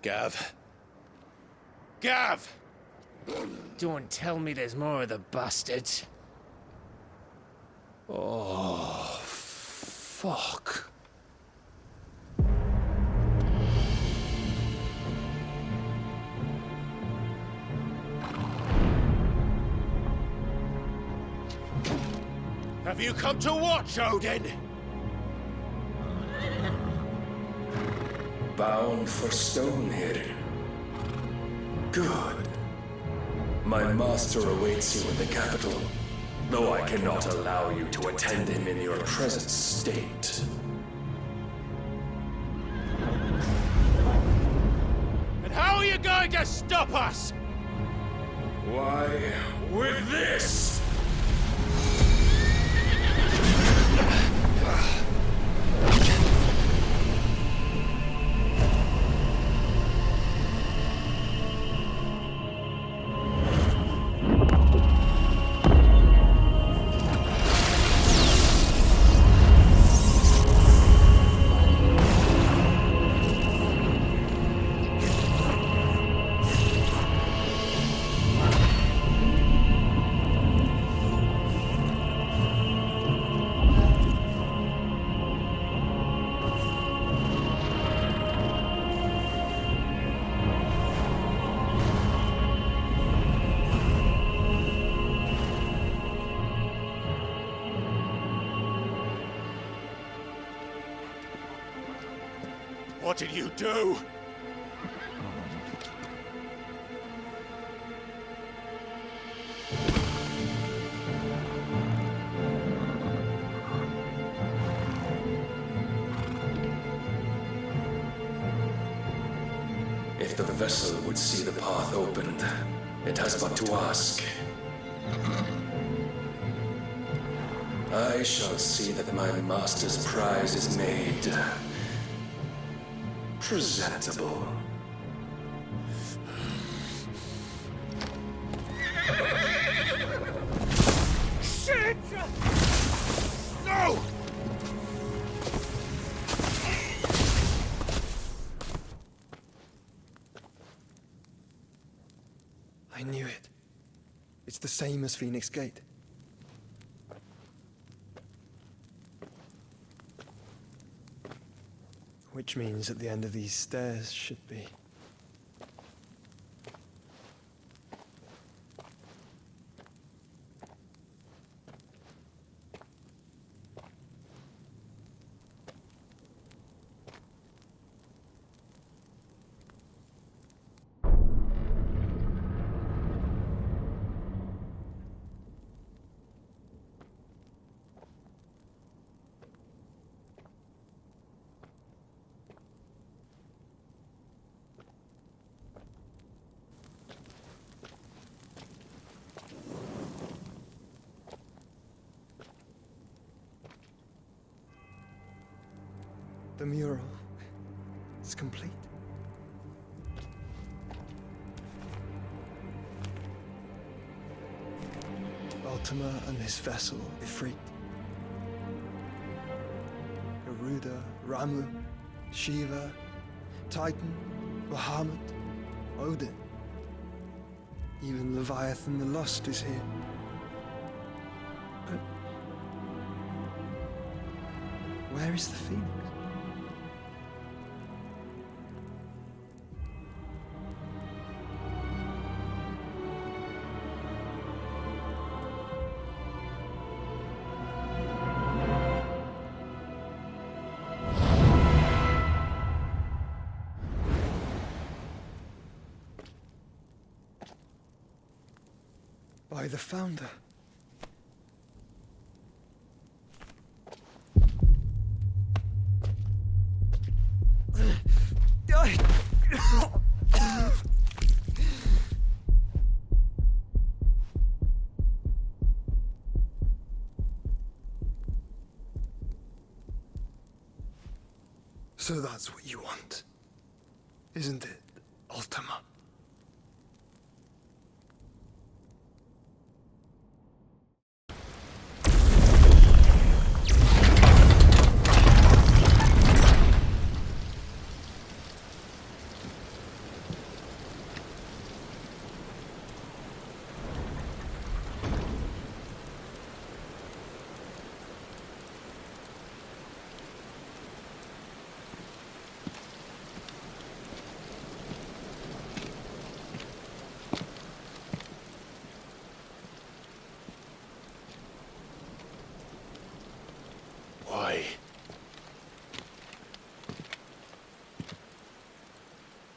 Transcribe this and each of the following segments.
Gav? Gav! Don't tell me there's more of the bastards. Oh, fuck. Have you come to watch, Odin? Bound for Stonehill. Good. My master awaits you in the capital, though I cannot allow you to attend him in your present state. And how are you going to stop us? Why, with this! What did you do? If the vessel would see the path opened, it has but to ask. I shall see that my master's prize is made presentable. Shit! No! I knew it. It's the same as Phoenix Gate. Which means at the end of these stairs should be... The mural is complete. Ultima and his vessel, Ifrit. Garuda, Ramu, Shiva, Titan, Bahamut, Odin. Even Leviathan the Lost is here. But where is the Phoenix? By the Founder. So that's what you want, isn't it, Ultima?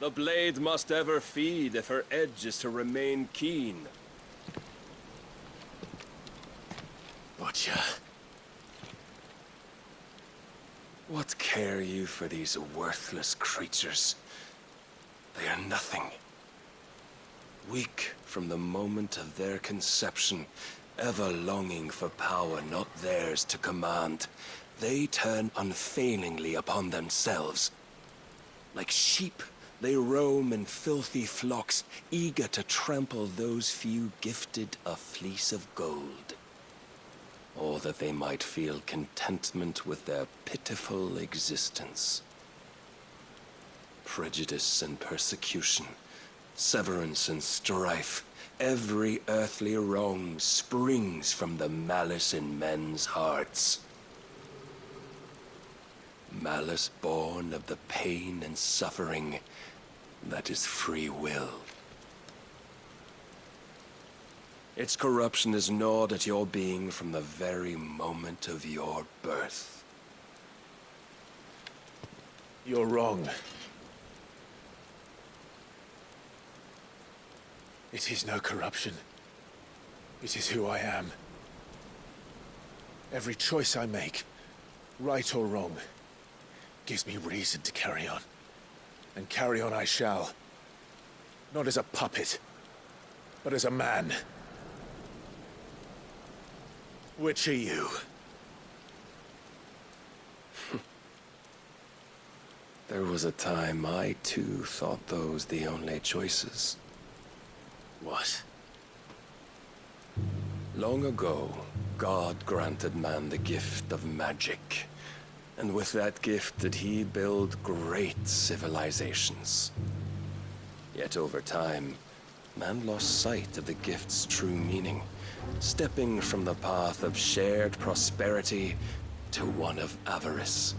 The blade must ever feed if her edge is to remain keen. Butcher. What care you for these worthless creatures? They are nothing. Weak from the moment of their conception, ever longing for power not theirs to command, they turn unfailingly upon themselves. Like sheep, they roam in filthy flocks, eager to trample those few gifted a fleece of gold. Or that they might feel contentment with their pitiful existence. Prejudice and persecution, severance and strife, every earthly wrong springs from the malice in men's hearts. Malice born of the pain and suffering that is free will. Its corruption is gnawed at your being from the very moment of your birth. You're wrong. It is no corruption. It is who I am. Every choice I make, right or wrong, gives me reason to carry on. And carry on I shall. Not as a puppet, but as a man. Which are you? There was a time I too thought those the only choices. What? Long ago, God granted man the gift of magic. And with that gift did he build great civilizations. Yet over time, man lost sight of the gift's true meaning, stepping from the path of shared prosperity to one of avarice.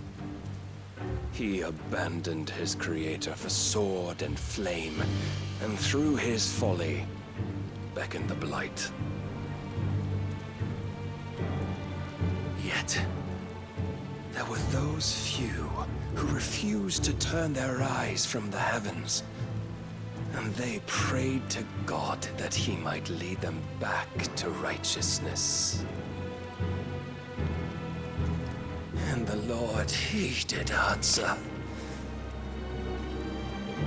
He abandoned his creator for sword and flame, and through his folly, beckoned the blight. Yet, there were those few who refused to turn their eyes from the heavens, and they prayed to God that he might lead them back to righteousness. And the Lord, he did answer.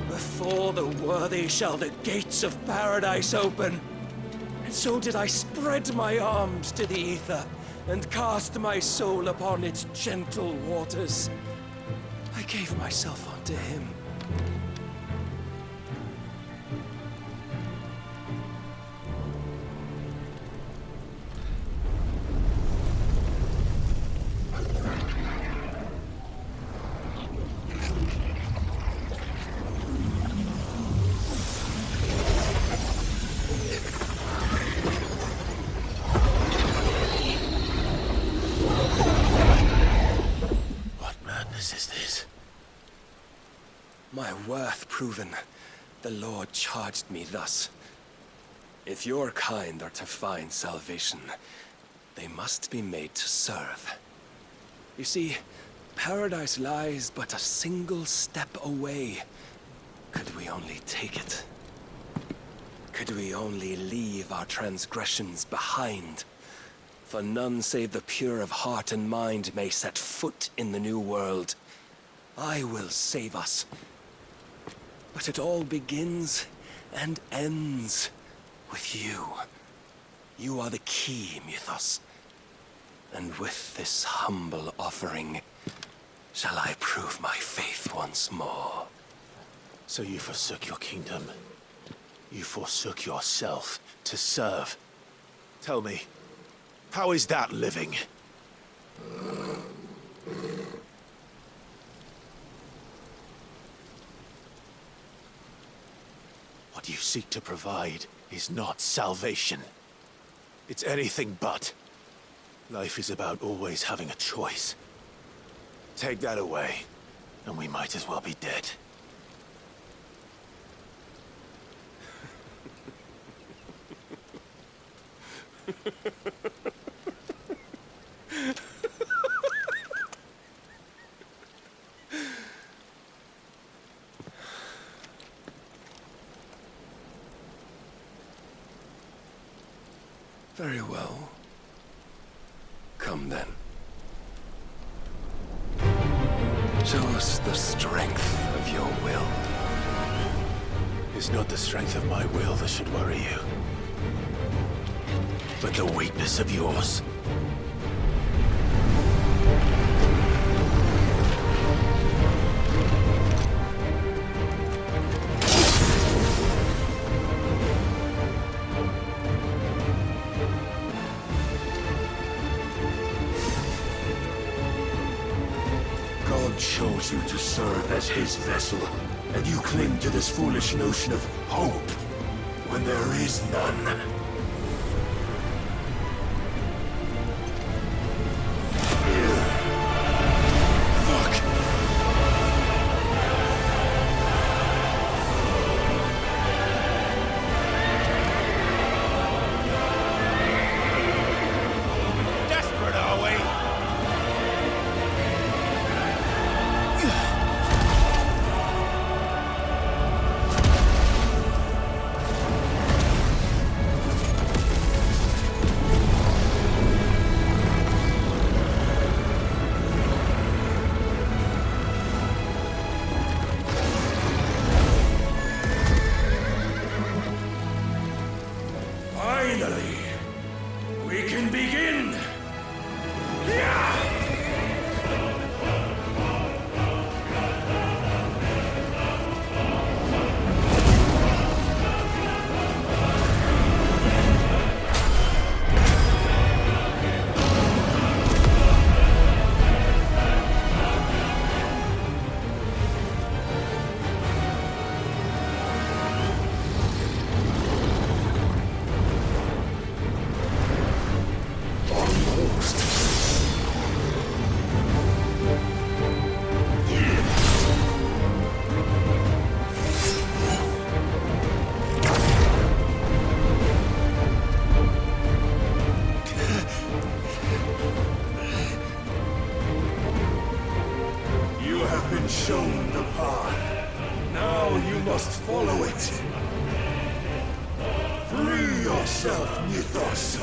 Before the worthy shall the gates of paradise open. And so did I spread my arms to the ether, and cast my soul upon its gentle waters. I gave myself unto him. My worth proven, the Lord charged me thus. If your kind are to find salvation, they must be made to serve. You see, paradise lies but a single step away. Could we only take it? Could we only leave our transgressions behind? For none save the pure of heart and mind may set foot in the new world. I will save us. But it all begins and ends with you. You are the key, Mythos. And with this humble offering, shall I prove my faith once more. So you forsook your kingdom. You forsook yourself to serve. Tell me, how is that living? What you seek to provide is not salvation. It's anything but. Life is about always having a choice. Take that away, and we might as well be dead. Very well. Come then. Show us the strength of your will. It's not the strength of my will that should worry you, but the weakness of yours. God chose you to serve as his vessel, and you cling to this foolish notion of hope when there is none. Desperate, are we? Finally, we can begin! You have been shown the path. Now you must follow it. Free yourself, Mythos.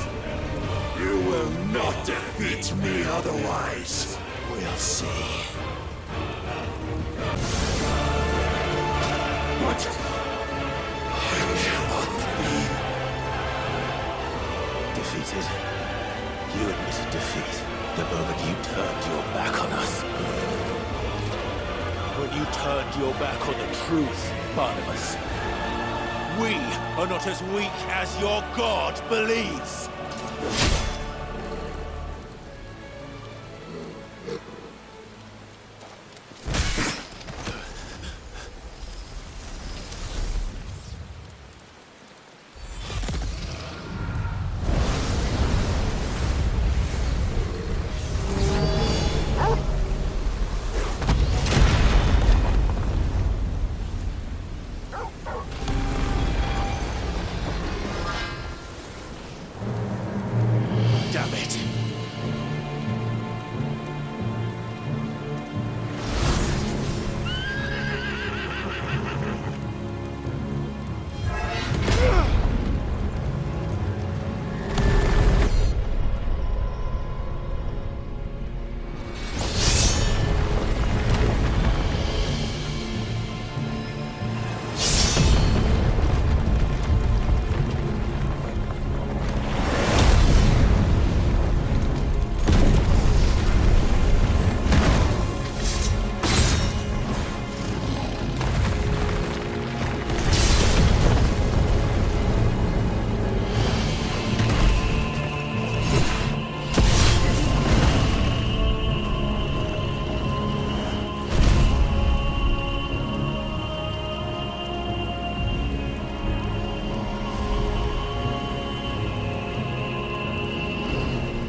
You will not defeat me otherwise. We'll see. But I cannot be. Defeated? You admitted defeat the moment you turned your back on us. When you turned your back on the truth, Barnabas. We are not as weak as your god believes. Damn it.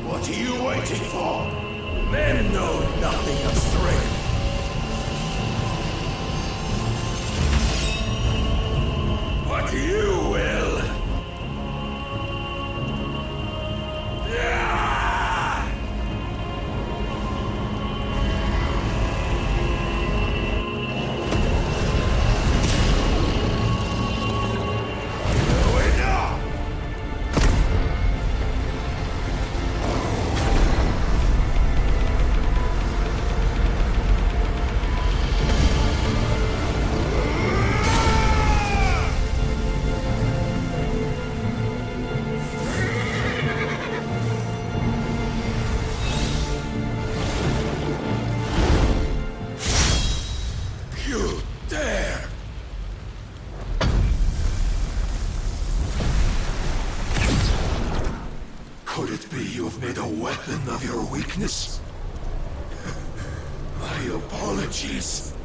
What are you waiting for? Men know nothing of strength. But you will. You've made a weapon of your weakness? My apologies.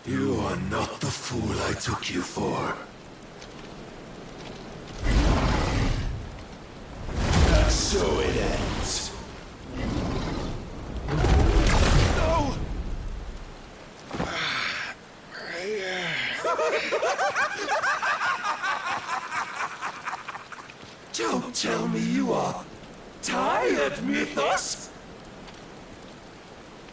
You are not the fool I took you for. And so it ends. No! Don't tell me you are tired, Mythos!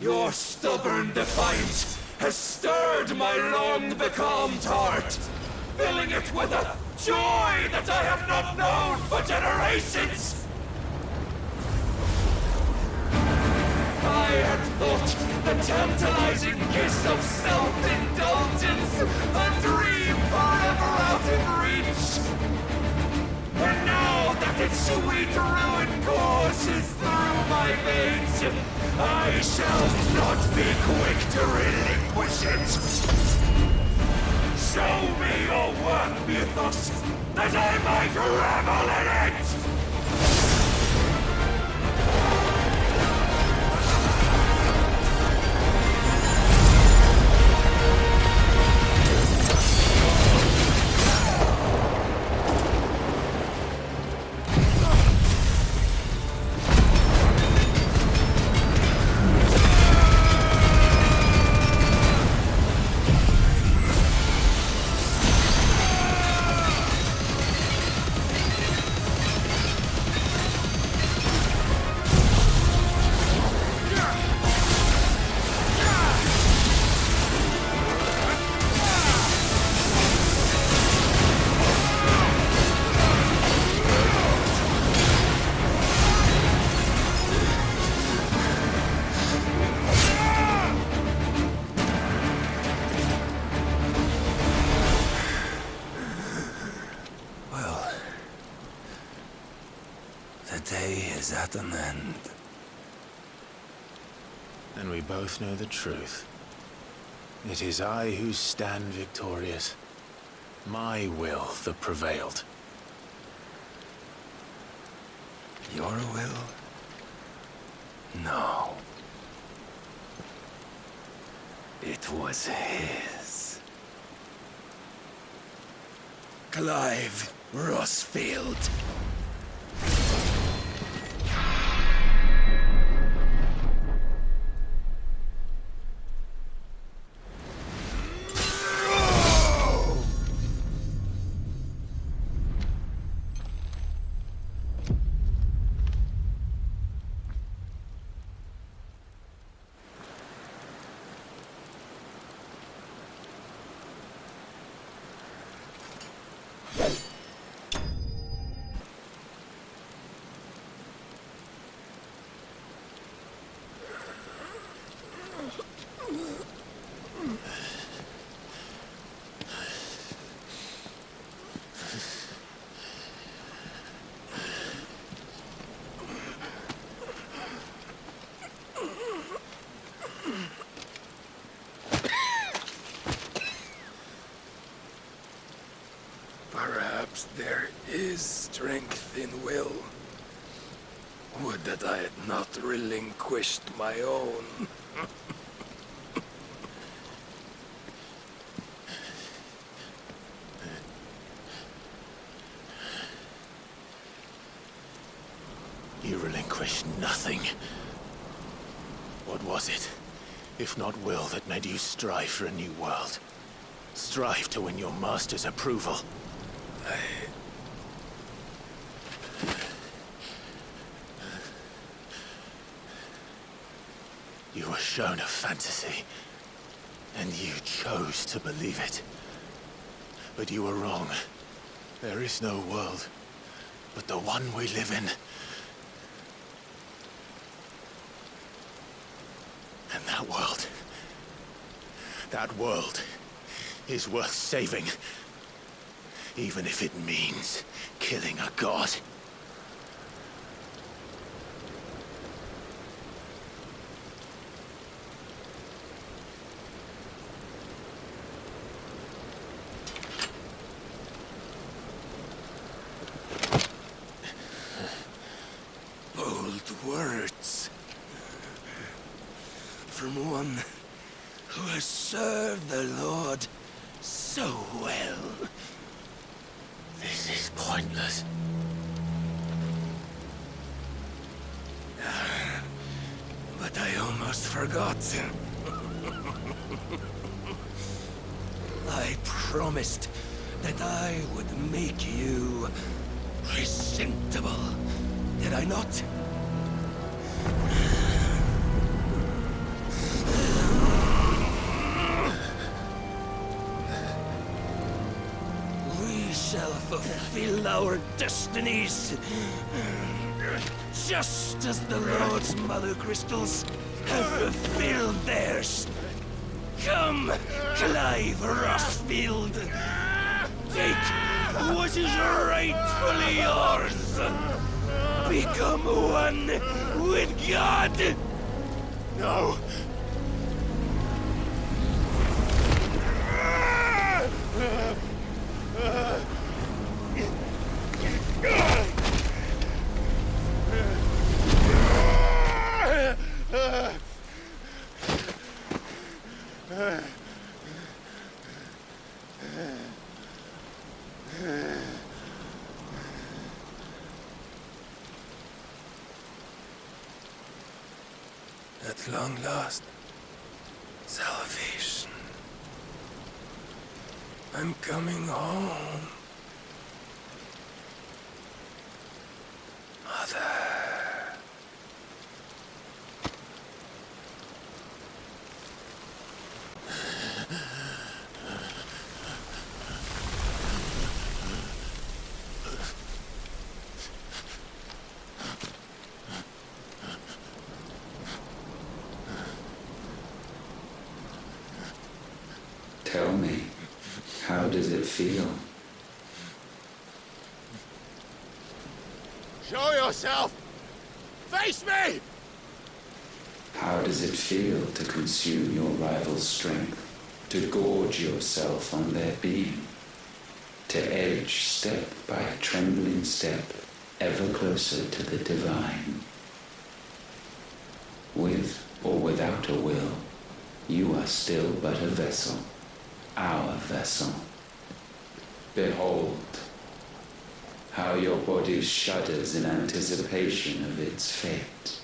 Your stubborn defiance has stirred my long-becalmed heart, filling it with a joy that I have not known for generations! I had thought the tantalizing kiss of self-indulgence a dream forever out of reach. And now that its sweet ruin courses through my veins, I shall not be quick to relinquish it. Show me your work, Mythos, that I might revel in it! The day is at an end. And we both know the truth. It is I who stand victorious. My will that prevailed. Your will? No. It was his. Clive Rossfield. Perhaps there is strength in will. Would that I had not relinquished my own. You relinquished nothing. What was it, if not will, that made you strive for a new world? Strive to win your master's approval? You were shown a fantasy, and you chose to believe it. But you were wrong. There is no world but the one we live in. And that world is worth saving. Even if it means killing a god. from one who has served the Lord so well. This is pointless. But I almost forgot. I promised that I would make you presentable. Did I not? We shall fulfill our destinies. Just as the Lord's Mother Crystals have fulfilled theirs. Come, Clive Rossfield. Take what is rightfully yours. Become one with God. No! At long last, salvation. I'm coming home. Mother. Tell me, how does it feel? Show yourself! Face me! How does it feel to consume your rival's strength, to gorge yourself on their being, to edge step by trembling step ever closer to the divine? With or without a will, you are still but a vessel, our vessel. Behold, how your body shudders in anticipation of its fate.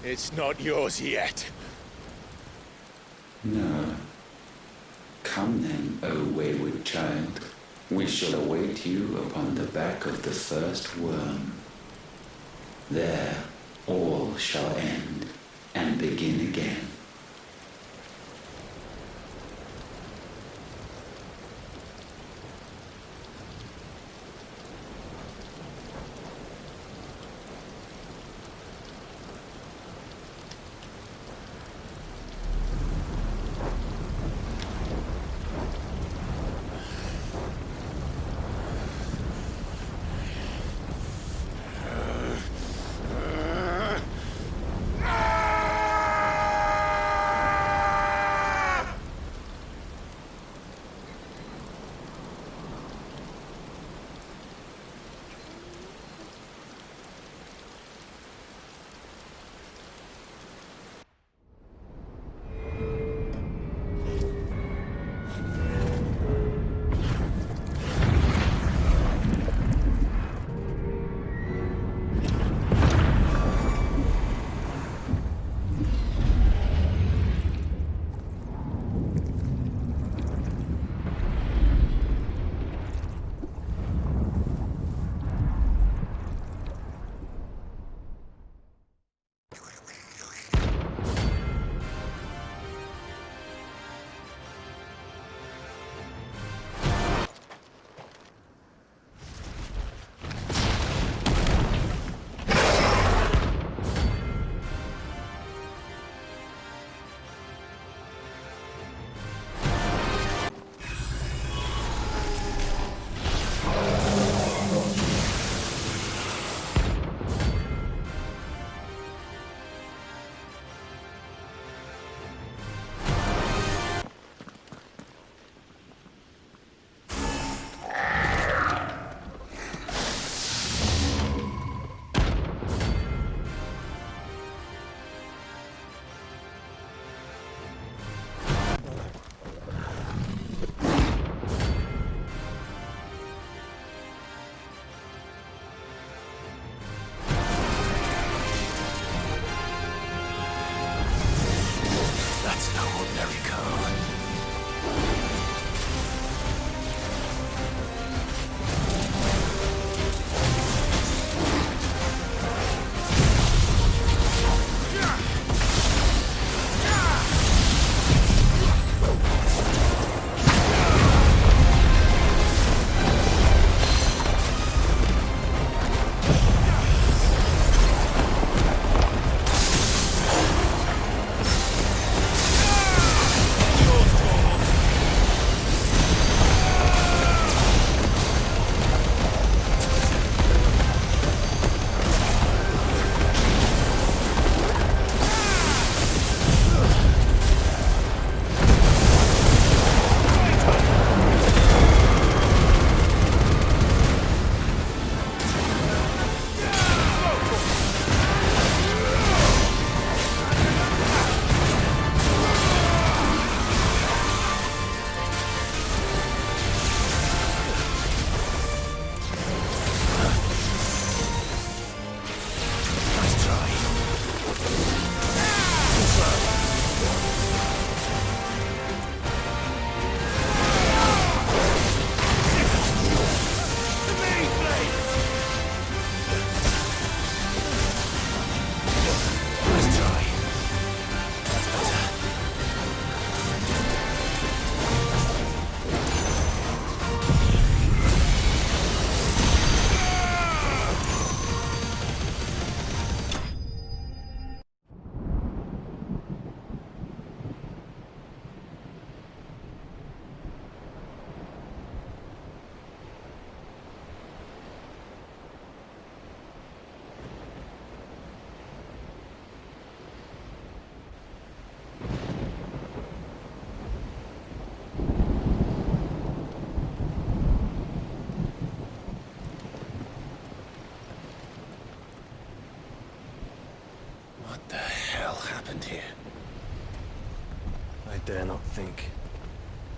It's not yours yet. No. Come then, O wayward child. We shall await you upon the back of the first worm. There all shall end and begin again.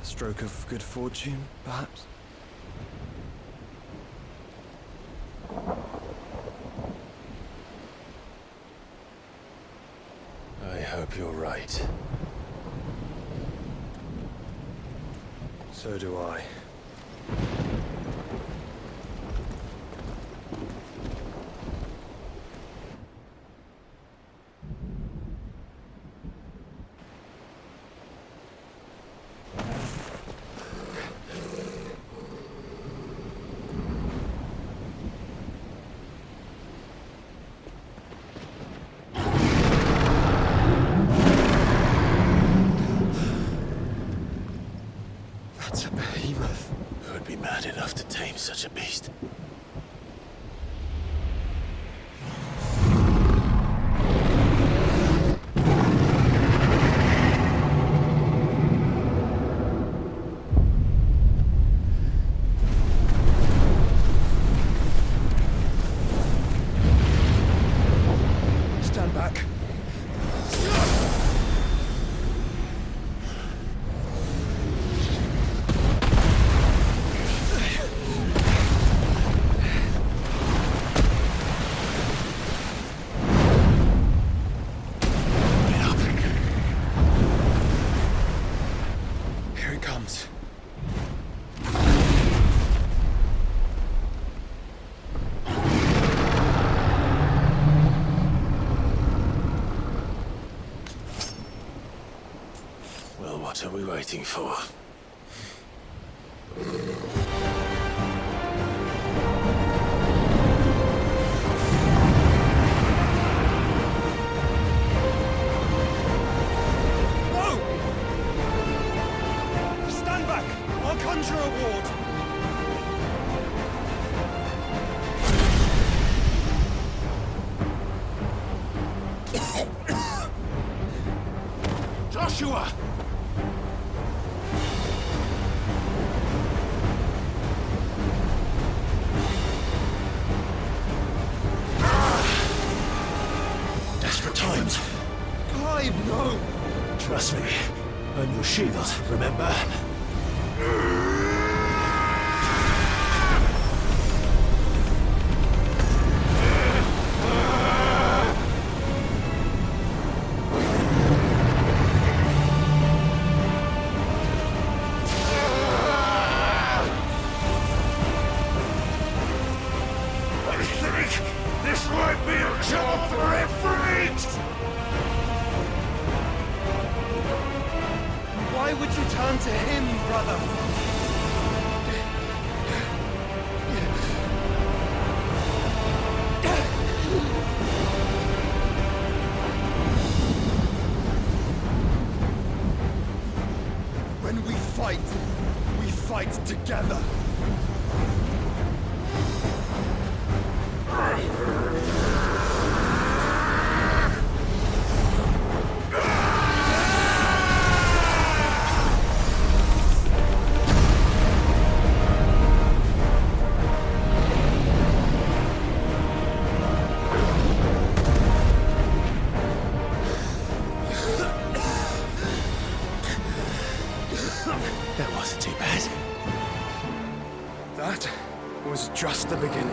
Stroke of good fortune, perhaps? I hope you're right. So do I. That's a behemoth. Who would be mad enough to tame such a beast? Stand back. Here it comes. Well, what are we waiting for? No! Stand back! I'll conjure a ward! Joshua! Desperate times. Clive, no! Trust me. I'm your shield, remember? I think this might be a job for Ffxvi! Why would you turn to him, brother? When we fight together. That wasn't too bad. That was just the beginning.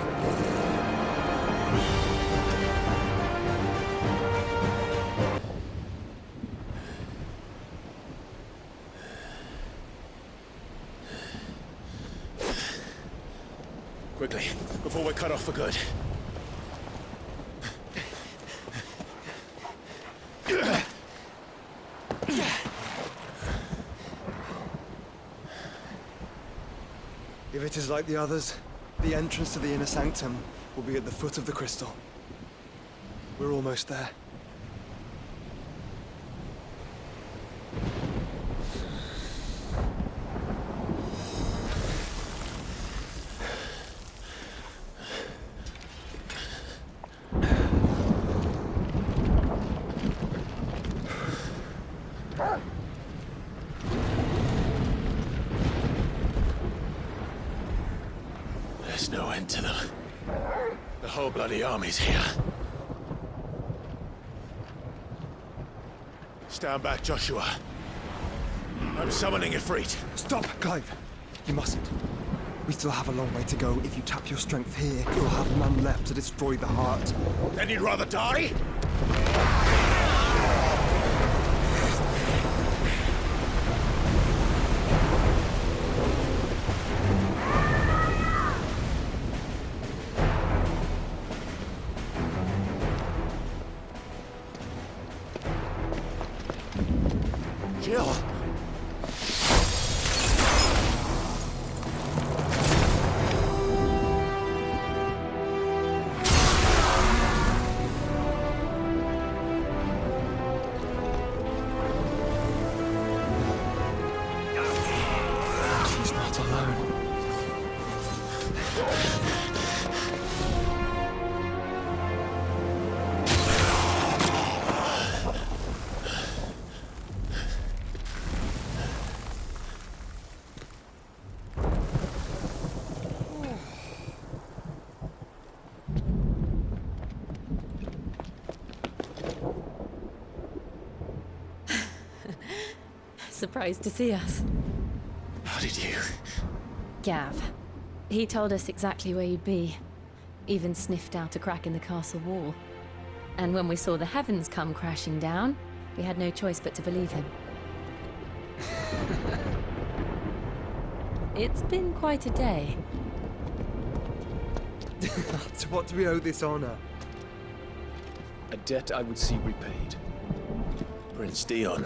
Quickly, before we're cut off for good. If it is like the others, the entrance to the inner sanctum will be at the foot of the crystal. We're almost there. There's no end to them. The whole bloody army's here. Stand back, Joshua. I'm summoning Ifrit. Stop, Clive! You mustn't. We still have a long way to go. If you tap your strength here, you'll have none left to destroy the heart. Then you'd rather die? Jill! She's not alone. Surprised to see us. How did you? Gav. He told us exactly where you'd be. Even sniffed out a crack in the castle wall. And when we saw the heavens come crashing down, we had no choice but to believe him. It's been quite a day. To what do we owe this honor? A debt I would see repaid. Prince Dion.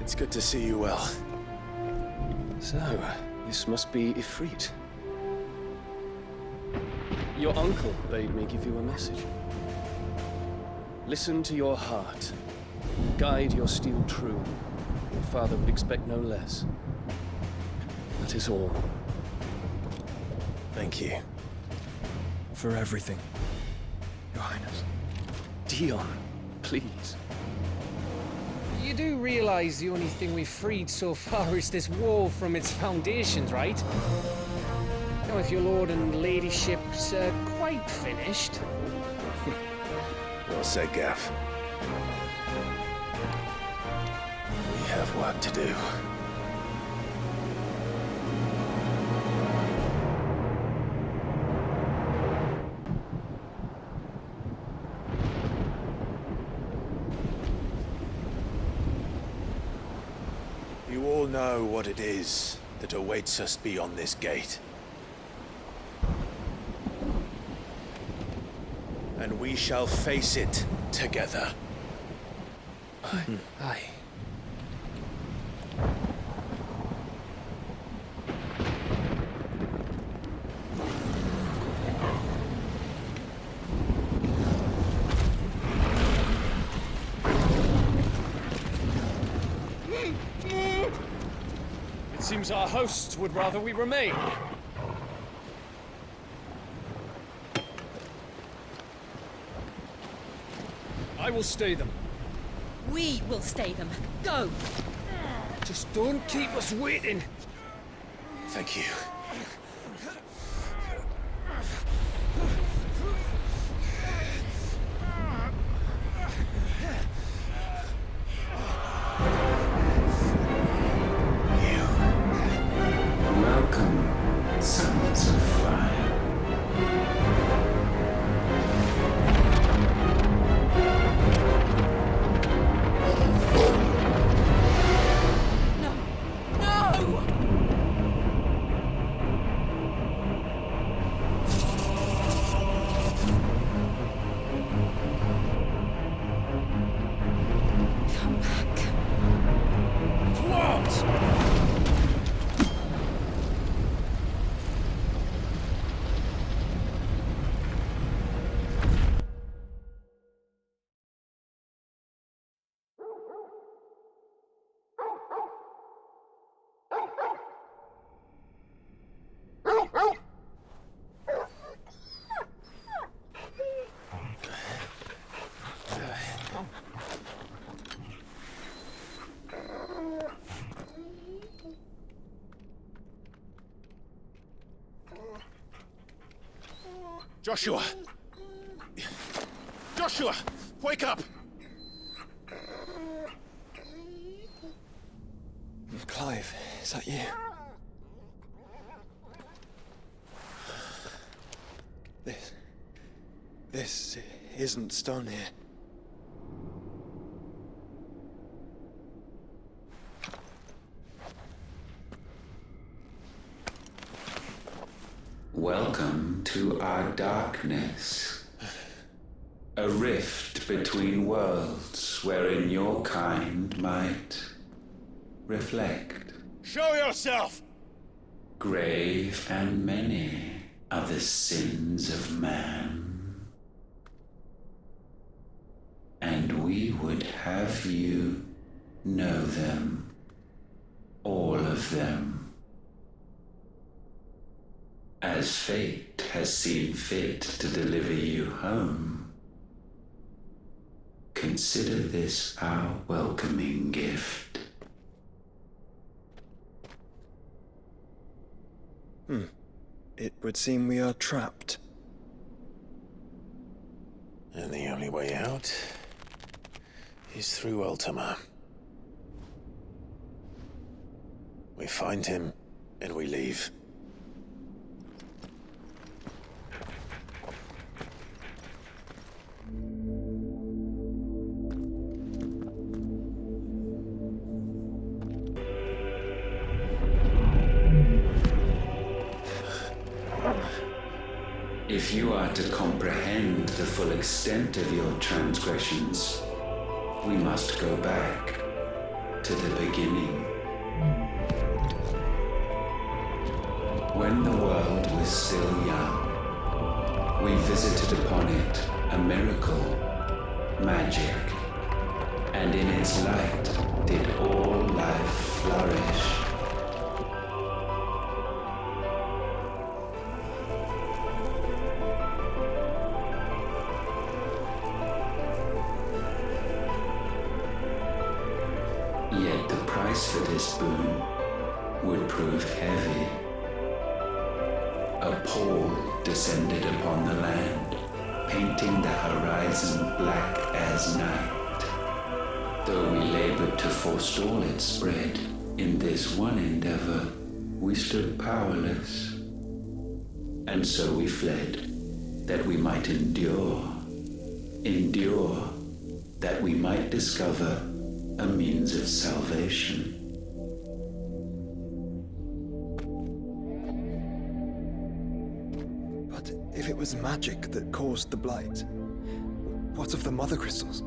It's good to see you well. So, this must be Ifrit. Your uncle bade me give you a message. Listen to your heart. Guide your steel true. Your father would expect no less. That is all. Thank you. For everything, Your Highness. Dion, please. You do realize the only thing we've freed so far is this wall from its foundations, right? Now, if your lord and ladyship's quite finished. Well said, Gav. We have work to do. You all know what it is that awaits us beyond this gate. And we shall face it together. Aye. It seems our hosts would rather we remain. I will stay them. We will stay them. Go! Just don't keep us waiting. Thank you. Welcome, sons of fire. No! No! Come back. What? Joshua! Joshua! Wake up! alive. Is that you? This isn't stone here. Welcome to our darkness. A rift between worlds wherein your kind might reflect. Show yourself! Grave and many are the sins of man. And we would have you know them, all of them. As fate has seen fit to deliver you home, consider this our welcoming gift. It would seem we are trapped. And the only way out is through Ultima. We find him, and we leave. If you are to comprehend the full extent of your transgressions, we must go back to the beginning. When the world was still young, we visited upon it a miracle, magic, and in its light did all life flourish. Yet the price for this boon would prove heavy. A pall descended upon the land, painting the horizon black as night. Though we labored to forestall its spread, in this one endeavor we stood powerless. And so we fled, that we might endure, that we might discover a means of salvation. But if it was magic that caused the blight, what of the mother crystals?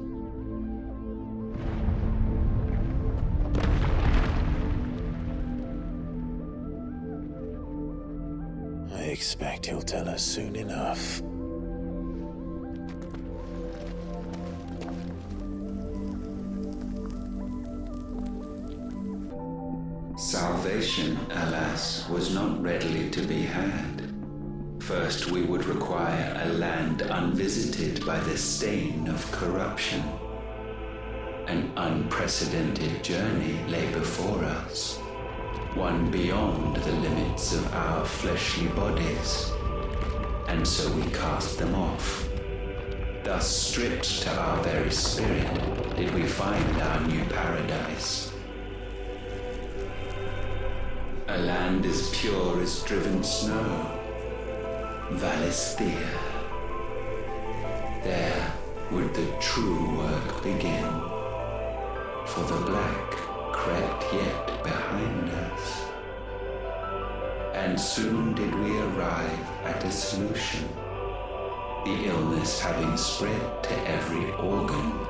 I expect he'll tell us soon enough. Salvation, alas, was not readily to be had. First, we would require a land unvisited by the stain of corruption. An unprecedented journey lay before us, one beyond the limits of our fleshly bodies, and so we cast them off. Thus, stripped to our very spirit, did we find our new paradise. A land as pure as driven snow, Valisthea. There would the true work begin, for the black crept yet behind us. And soon did we arrive at a solution, the illness having spread to every organ.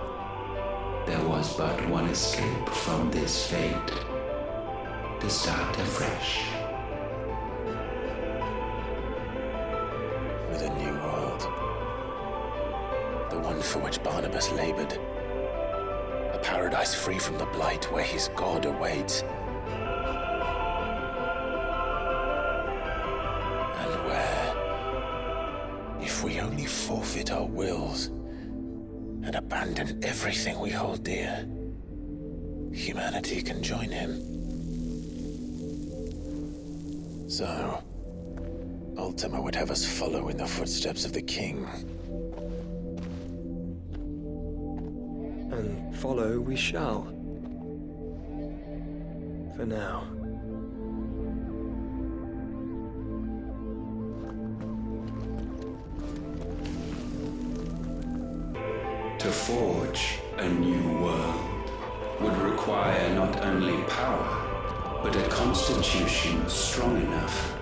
There was but one escape from this fate, to start afresh. With a new world. The one for which Barnabas labored. A paradise free from the blight where his God awaits. And where, if we only forfeit our wills and abandon everything we hold dear, humanity can join him. So, Ultima would have us follow in the footsteps of the king. And follow we shall. For now. To forge a new world would require not only power, but a constitution strong enough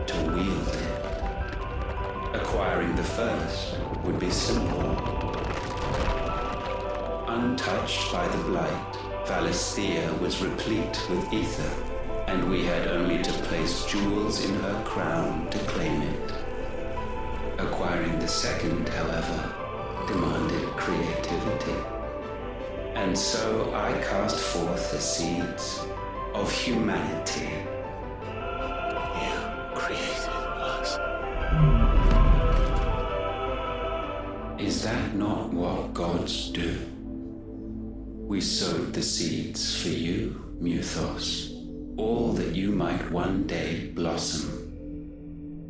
to wield it. Acquiring the first would be simple. Untouched by the blight, Valisthea was replete with ether, and we had only to place jewels in her crown to claim it. Acquiring the second, however, demanded creativity. And so I cast forth the seeds of humanity. You created us. Is that not what gods do? We sowed the seeds for you, Muthos, all that you might one day blossom.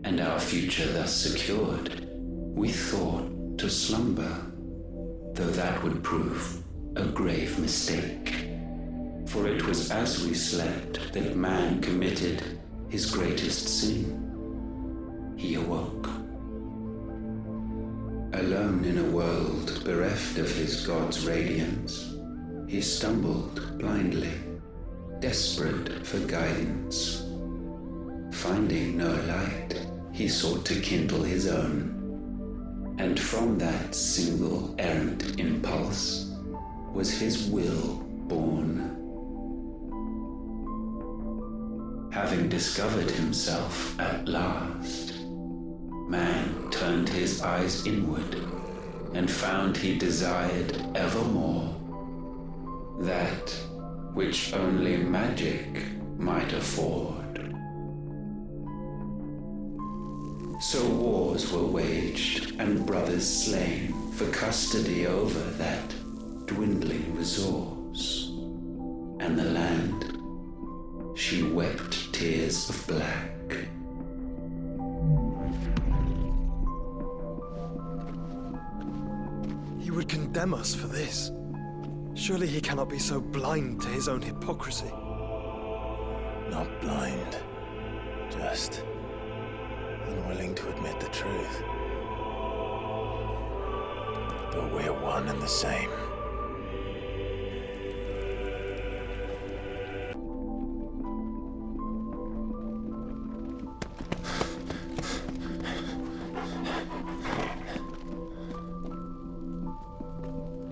And our future thus secured, we thought to slumber, though that would prove a grave mistake. For it was as we slept that man committed his greatest sin. He awoke. Alone in a world bereft of his god's radiance, he stumbled blindly, desperate for guidance. Finding no light, he sought to kindle his own. And from that single errant impulse was his will born. Having discovered himself at last, man turned his eyes inward and found he desired evermore that which only magic might afford. So wars were waged and brothers slain for custody over that dwindling resource. And the land, she wept tears of black. He would condemn us for this. Surely he cannot be so blind to his own hypocrisy. Not blind, just unwilling to admit the truth. But we're one and the same.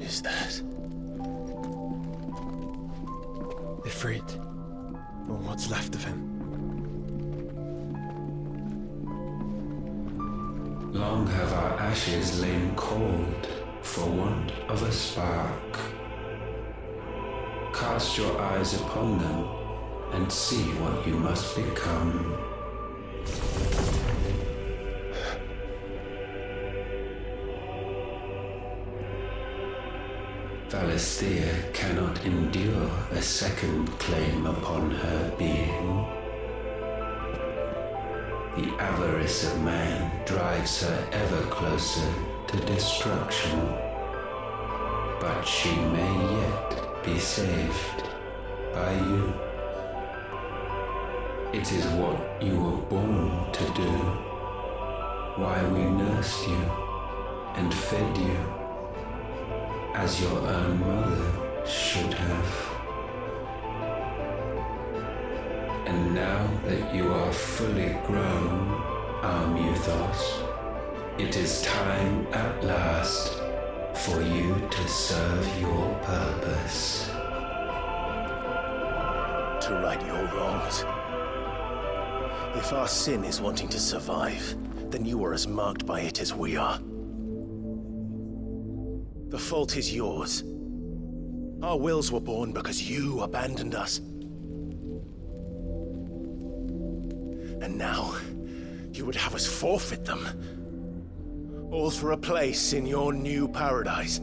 Is that Ifrit, or what's left of him? Long have our ashes lain cold for want of a spark. Cast your eyes upon them and see what you must become. Valisthea cannot endure a second claim upon her being. The avarice of man drives her ever closer to destruction. But she may yet be saved by you. It is what you were born to do, why we nursed you and fed you, as your own mother should have. And now that you are fully grown, our Muthos, it is time at last for you to serve your purpose. to right your wrongs? If our sin is wanting to survive, then you are as marked by it as we are. The fault is yours. Our wills were born because you abandoned us. And now, you would have us forfeit them. All for a place in your new paradise.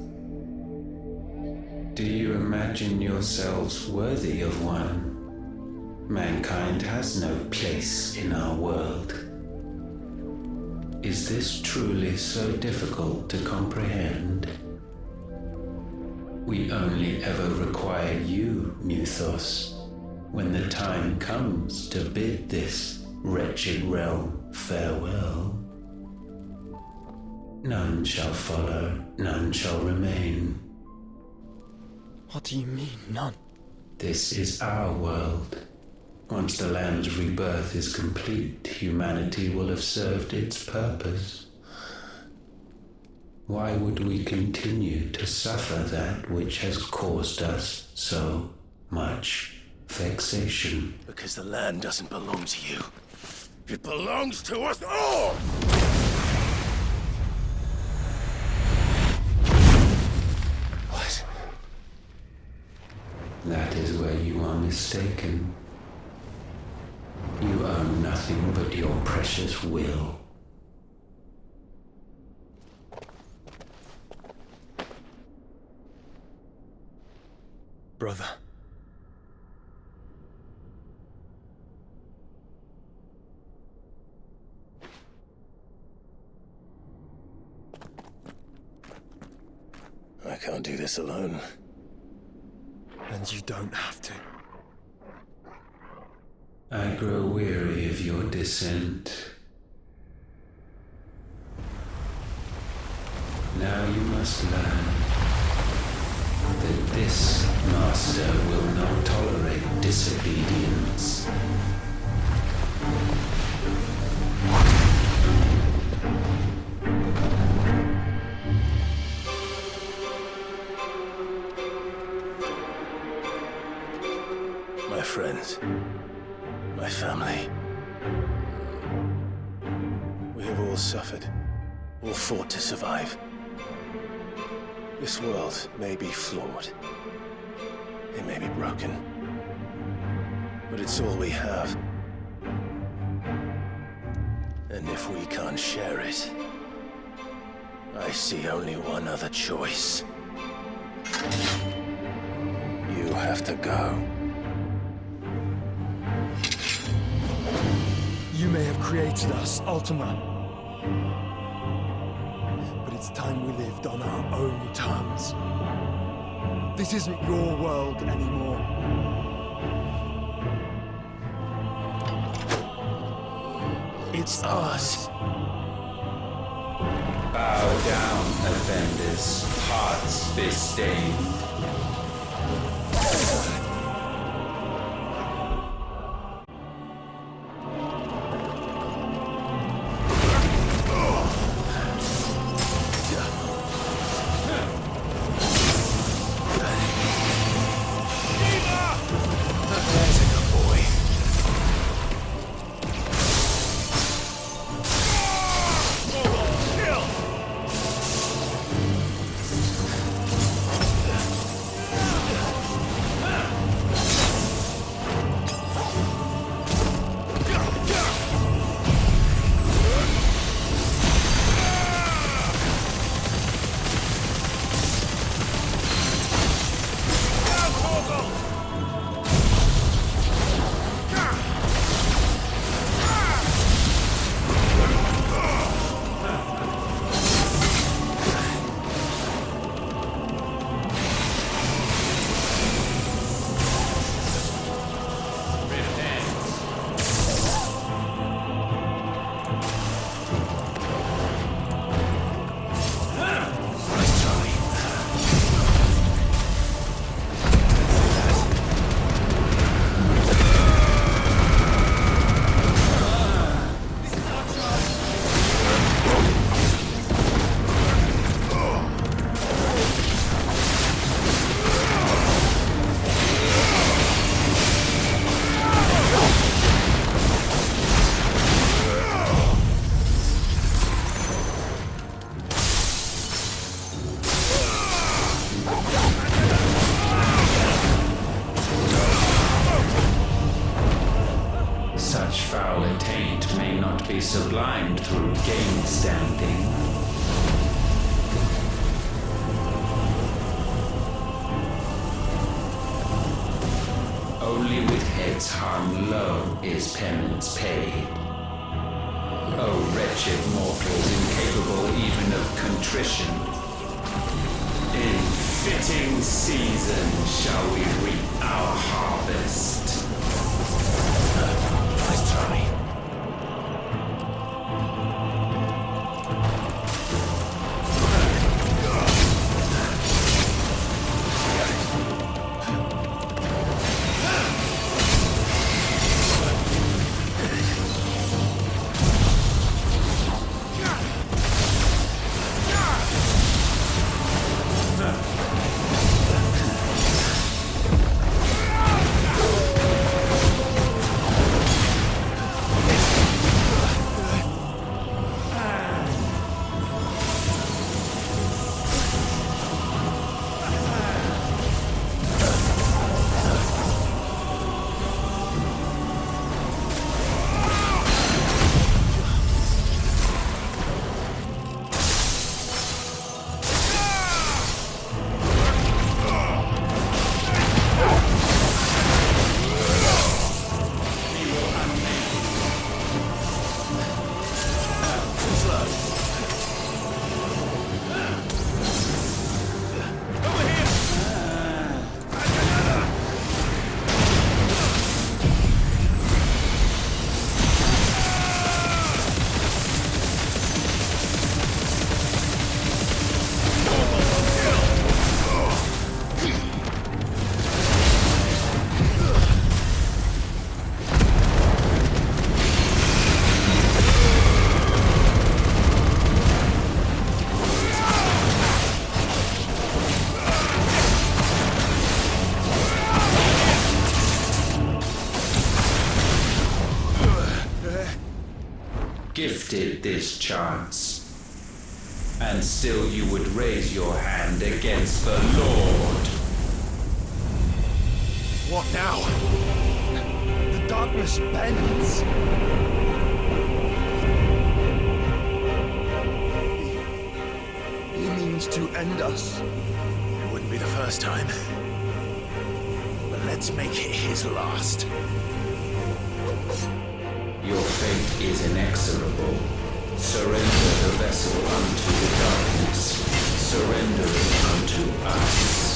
Do you imagine yourselves worthy of one? Mankind has no place in our world. Is this truly so difficult to comprehend? We only ever required you, Muthos, when the time comes to bid this wretched realm farewell, none shall follow, none shall remain. What do you mean, none? This is our world. Once the land's rebirth is complete, humanity will have served its purpose. Why would we continue to suffer that which has caused us so much vexation? Because the land doesn't belong to you. It belongs to us all! What? That is where you are mistaken. You own nothing but your precious will. Brother. I can't do this alone. And you don't have to. I grow weary of your dissent. Now you must learn that this master will not tolerate disobedience. My friends, my family. We have all suffered, all fought to survive. This world may be flawed. It may be broken. But it's all we have. And if we can't share it, I see only one other choice. You have to go. You may have created us, Ultima. But it's time we lived on our own terms. This isn't your world anymore. It's ours. Bow down, offenders, hearts disdained. Such foul attaint may not be sublimed through game standing. Only with heads hung low is penance paid. O wretched mortals incapable even of contrition, in fitting season shall we reap our harvest. gifted this chance. And still you would raise your hand against the Lord. What now? The darkness bends. He means to end us. It wouldn't be the first time. But let's make it his last. Your fate is inexorable. Surrender the vessel unto the darkness. Surrender it unto us.